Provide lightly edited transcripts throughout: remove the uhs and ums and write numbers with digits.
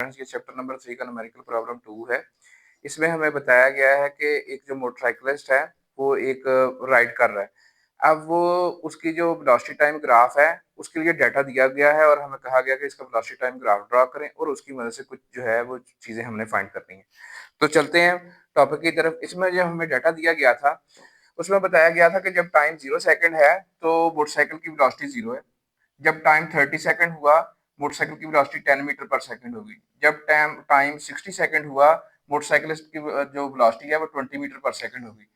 ये chapter number 3 का numerical problem 2 है। इसमें हमें बताया गया है कि एक जो मोटरसाइकिलिस्ट है, वो एक राइड कर रहा है। अब वो उसकी जो वेलोसिटी टाइम ग्राफ है, उसके लिए डाटा दिया गया है और हमें कहा गया कि इसका वेलोसिटी टाइम ग्राफ ड्रा करें और उसकी मदद से कुछ जो है वो चीज़ें हमने फाइंड करनी है। तो चलते हैं टॉपिक की तरफ। इसमें जो हमें डाटा दिया गया था, उसमें बताया गया था कि जब टाइम 0 सेकंड है, तो मोटरसाइकिल की वेलोसिटी 0 है। जब टाइम 30 सेकंड हुआ, मोटरसाइकिल की वेलोसिटी 10 मीटर पर सेकंड होगी। जब टाइम 60 सेकंड हुआ, मोटरसाइकिलिस्ट की जो वेलोसिटी है वो 20 मीटर पर सेकंड होगी।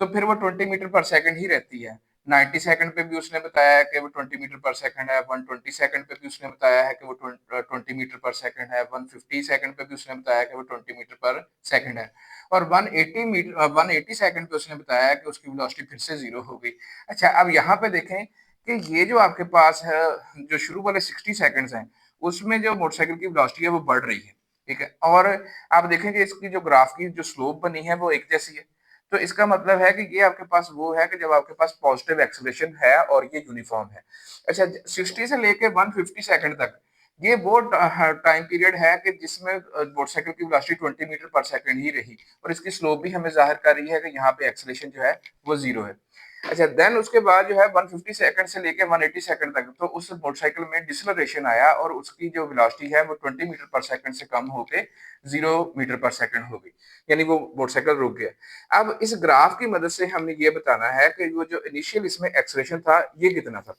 तो फिर वो 20 मीटर पर सेकंड ही रहती है। 90 सेकंड पे भी उसने बताया है कि वो 20 मीटर पर सेकंड है। 120 सेकंड पे भी उसने बताया है कि वो 20 मीटर पर सेकंड है। 150 सेकंड पे भी उसने बताया कि वो 20 मीटर पर सेकंड है। और 180 सेकंड पे उसने बताया कि उसकी वेलोसिटी फिर से 0 हो गई। अच्छा, अब यहाँ पे देखें कि ये जो आपके पास है, जो शुरू वाले 60 सेकंड्स हैं, उसमें जो मोटरसाइकिल की वेलोसिटी है वो बढ़ रही है, ठीक है? और आप देखेंगे इसकी जो ग्राफ की जो स्लोप बनी है वो एक जैसी है। तो इसका मतलब है कि ये आपके पास वो है कि जब आपके पास पॉजिटिव एक्सेलरेशन है और ये यूनिफॉर्म है। अच्छा, 60 से लेके 150 सेकंड तक ये वो टाइम पीरियड है कि जिसमें मोटरसाइकिल की वेलोसिटी 20 मीटर पर सेकंड ही रही और इसकी स्लोप भी हमें जाहिर कर रही है कि यहाँ पे एक्सेलरेशन जो है वो 0 है। अच्छा, देन उसके बाद जो है 150 सेकंड से लेके 180 सेकंड तक तो उस मोटरसाइकिल में डिसेलरेशन आया और उसकी जो वेलोसिटी है वो 20 मीटर पर सेकंड से कम होके 0 मीटर पर सेकंड हो गई, यानी वो मोटरसाइकिल रुक गया। अब इस ग्राफ की मदद से हमने ये बताना है कि वो जो इनिशियल इसमें एक्सेलरेशन था ये कितना था।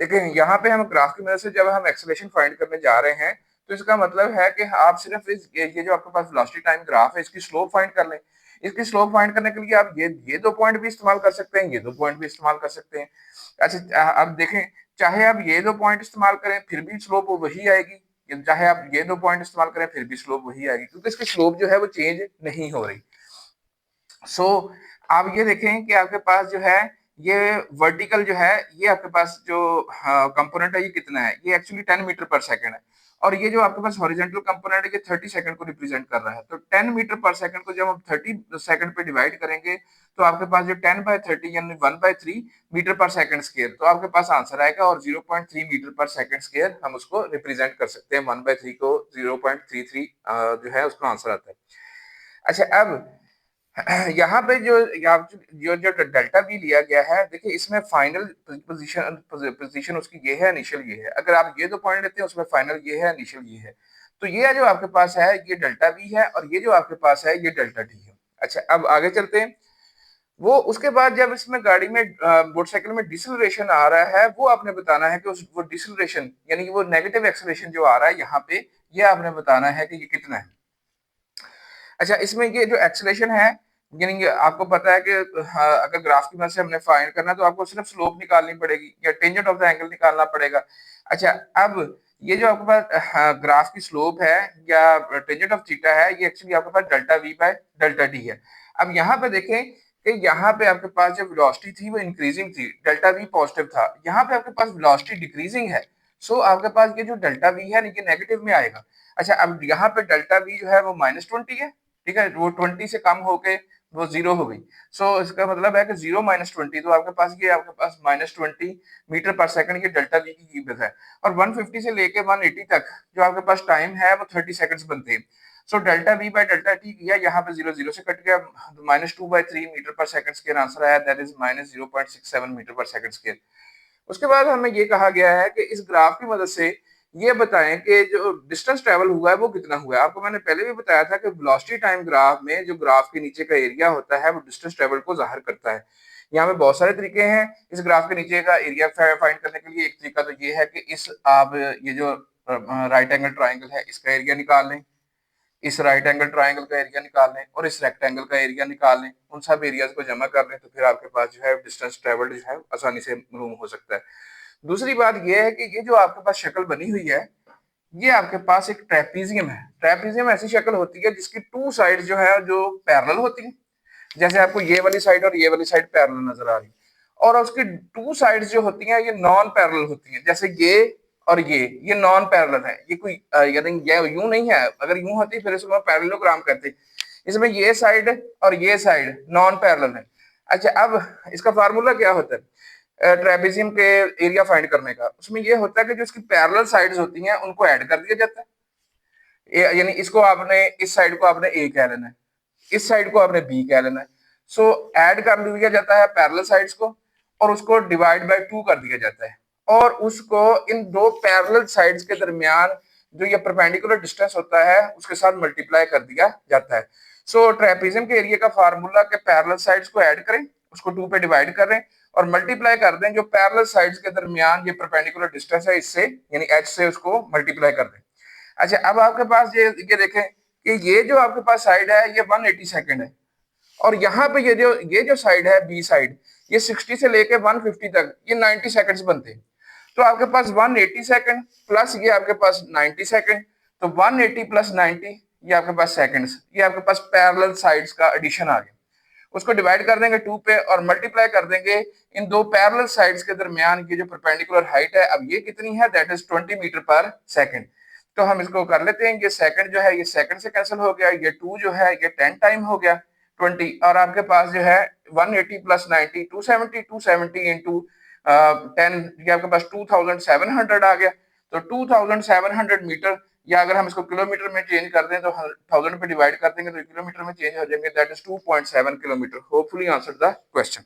देखें, यहाँ पे हम ग्राफ की मदद से जब हम एक्सेलरेशन फाइंड करने जा रहे हैं, तो इसका मतलब है कि आप सिर्फ ये जो आपके पास वेलोसिटी टाइम ग्राफ है इसकी स्लोप फाइंड कर लें। इसकी स्लोप फाइंड करने के लिए आप ये दो पॉइंट भी इस्तेमाल कर सकते हैं, ये दो पॉइंट भी इस्तेमाल कर सकते हैं। अच्छा, अब देखें, चाहे आप ये दो पॉइंट इस्तेमाल करें फिर भी स्लोप वही आएगी, चाहे आप ये दो पॉइंट इस्तेमाल करें फिर भी स्लोप वही आएगी, क्योंकि इसकी स्लोप जो है वो चेंज नहीं हो रही। सो आप ये देखें कि आपके पास जो है ये वर्टिकल जो है, ये आपके पास जो कंपोनेंट है ये कितना है, ये एक्चुअली 10 मीटर पर सेकंड है। और ये जो आपके पास हॉरिजॉन्टल कंपोनेंट है ये 30 सेकंड को रिप्रेजेंट कर रहा है। तो 10 मीटर पर सेकंड को जब हम 30 सेकंड पे डिवाइड करेंगे तो आपके पास जो 10/30 यानी 1/3 मीटर पर सेकंड स्क्वायर, तो आपके पास आंसर आएगा। और 0.3 मीटर पर सेकंड स्क्वायर हम उसको रिप्रेजेंट कर सकते हैं। 1/3 को 0.33 जो है उसका आंसर आता है। अच्छा, अब यहाँ पे जो डेल्टा भी लिया गया है, देखिए इसमें फाइनल पोजीशन उसकी ये है, इनिशियल ये है। अगर आप ये दो पॉइंट लेते हैं उसमें फाइनल ये है, इनिशियल ये है। तो ये जो आपके पास है ये डेल्टा वी है और ये जो आपके पास है ये डेल्टा टी है। अच्छा, अब आगे चलते हैं। वो उसके बाद जब इसमें गाड़ी में मोटरसाइकिल में डिसलरेशन आ रहा है, वो आपने बताना है कि वो डिसलरेशन यानी कि वो नेगेटिव एक्सेलरेशन जो आ रहा है यहाँ पे, ये आपने बताना है कि ये कितना है। अच्छा, इसमें ये जो एक्सेलरेशन है, यानी आपको पता है कि अगर ग्राफ की मदद से हमने फाइंड करना है तो आपको सिर्फ स्लोप निकालनी पड़ेगी या टेंजेंट ऑफ द एंगल निकालना पड़ेगा। अच्छा, अब ये जो आपके पास ग्राफ की स्लोप है या टेंजेंट ऑफ थीटा है, ये एक्चुअली आपके पास delta V by delta T है। अब यहाँ पे देखें कि यहाँ पे आपके पास जो वेलोसिटी थी वो इंक्रीजिंग थी, डेल्टा वी पॉजिटिव था। यहाँ पे आपके पास वेलोसिटी डिक्रीजिंग है, सो आपके पास ये जो डेल्टा वी है ये नेगेटिव में आएगा। अच्छा, अब यहाँ पे डेल्टा वी जो है वो -20 है, ठीक है? वो 20 से कम होके वो 0 हो गई। सो इसका मतलब है कि 0 -20, तो आपके पास -20 मीटर पर सेकंड ये डेल्टा वी की कीमत है। और 150 से लेके 180 तक जो आपके पास टाइम है वो 30 सेकंड्स बनते हैं। So delta V by delta T किया, यहाँ पे 0 0 से कट गया, -2/3 मीटर पर सेकंड स्क्वायर आंसर आया, दैट इज -0.67 मीटर पर सेकंड स्क्वायर। उसके बाद हमें ये कहा गया है कि इस ग्राफ की मदद से ये बताएं कि जो डिस्टेंस ट्रेवल हुआ है वो कितना हुआ है। आपको मैंने पहले भी बताया था कि वेलोसिटी टाइम ग्राफ में जो ग्राफ के नीचे का एरिया होता है वो डिस्टेंस ट्रेवल को जाहिर करता है। यहाँ पे बहुत सारे तरीके हैं इस ग्राफ के नीचे का एरिया फाइंड करने के लिए। एक तरीका तो ये है कि इस आप ये जो राइट एंगल ट्राइंगल है इसका एरिया निकाल लें, इस राइट एंगल ट्राइंगल का एरिया निकाल लें और इस रेक्टेंगल का एरिया निकाल लें, उन सब एरियाज को जमा कर लें, तो फिर आपके पास जो है डिस्टेंस ट्रेवल्ड जो है आसानी से मालूम हो सकता है। दूसरी बात यह है कि ये जो आपके पास शक्ल बनी हुई है ये आपके पास एक ट्रेपीजियम है। ट्रेपीजियम ऐसी शक्ल होती है जिसकी टू साइड जो है जो पैरेलल होती है, जैसे आपको ये वाली साइड और ये वाली साइड पैरेलल नजर आ रही है। और उसकी टू साइड्स जो होती हैं ये नॉन पैरेलल होती हैं, जैसे ये और ये नॉन पैरेलल है। ये कोई यानी ये यूं नहीं है, अगर यूं होती फिर इसको पैरेललोग्राम कहते। इसमें ये साइड और ये साइड नॉन पैरेलल है। अच्छा, अब इसका फार्मूला क्या होता है ट्रेपेजियम के एरिया फाइंड करने का? उसमें ये होता है कि जो इसकी पैरेलल साइड्स होती हैं उनको ऐड कर दिया जाता है। यानी इसको आपने, इस साइड को आपने ए कह लेना है, इस साइड को आपने बी कह लेना है। सो ऐड कर दिया जाता है पैरेलल साइड्स को और उसको डिवाइड बाय 2 कर दिया जाता है और उसको इन दो पैरेलल साइड्स के दरमियान जो ये परपेंडिकुलर डिस्टेंस होता है उसके साथ मल्टीप्लाई कर दिया जाता है। सो ट्रेपेजियम के एरिया का फार्मूला के पैरेलल साइड्स को ऐड करें, उसको 2 पे डिवाइड करें और मल्टीप्लाई कर दें जो पैरेलल साइड्स के दरमियान ये परपेंडिकुलर डिस्टेंस है इससे, यानी एच से उसको मल्टीप्लाई कर दें। अच्छा, अब आपके पास ये देखें कि ये जो आपके पास साइड है ये 180 सेकंड है और यहाँ पे ये जो साइड है बी साइड, ये 60 से लेके 150 तक ये 90 सेकंड्स बनते हैं। तो आपके पास 180 सेकंड प्लस ये आपके पास 90 सेकंड, तो 180 प्लस 90 ये आपके पास सेकंड्स, ये आपके पास पैरेलल साइड्स का एडिशन आ गया। उसको डिवाइड कर देंगे 2 पे और मल्टीप्लाई कर देंगे इन दो पैरेलल साइड्स के दरमियान की जो परपेंडिकुलर हाइट है, अब ये कितनी है, दैट इज 20 मीटर पर सेकंड। तो हम इसको कर लेते हैं, ये सेकंड जो है ये सेकंड से कैंसिल हो गया, ये 2 जो है ये 10 टाइम हो गया 20 और आपके पास जो है 180 प्लस 90 270 इंटू 10 ये आपके पास 2700 आ गया। तो 2700 मीटर, या अगर हम इसको किलोमीटर में चेंज कर दें तो 1000 पे डिवाइड कर देंगे तो किलोमीटर में चेंज हो जाएंगे, that is 2.7 kilometre. Hopefully answer the question.